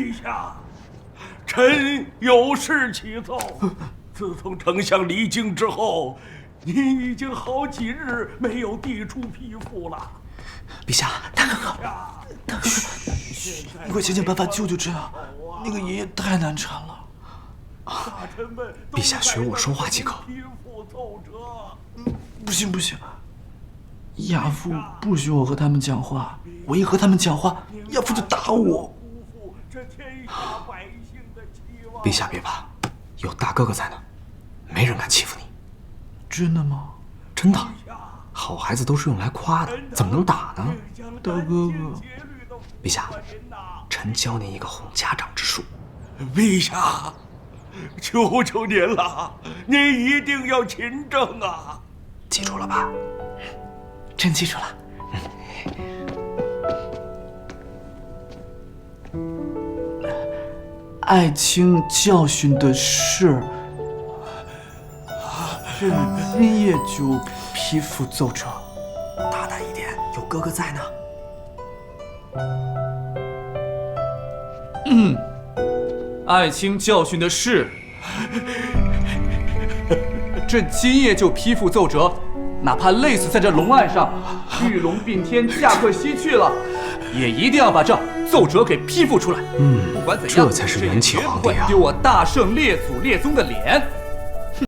陛下，臣有事启奏。自从丞相离京之后，您已经好几日没有递出批复了。陛下，大哥哥，大哥哥，你快想想办法救救朕啊！那个爷爷太难缠了。陛下学我说话即可。不行不行，亚父不许我和他们讲话，我一和他们讲话，亚父就打我。陛下别怕，有大哥哥在呢，没人敢欺负你。真的吗？真的，好孩子都是用来夸的，怎么能打呢？大哥哥，陛下，臣教您一个哄家长之术。陛下，求求您了，您一定要勤政啊！记住了吧？朕记住了。爱卿教训的是，朕今夜就批复奏折。大胆一点，有哥哥在呢。爱卿教训的是，朕今夜就批复奏折，哪怕累死在这龙岸上，玉龙并天，驾鹤西去了，也一定要把这奏折给批复出来。不管怎样，这才是元气皇帝啊！丢我大圣列祖列宗的脸。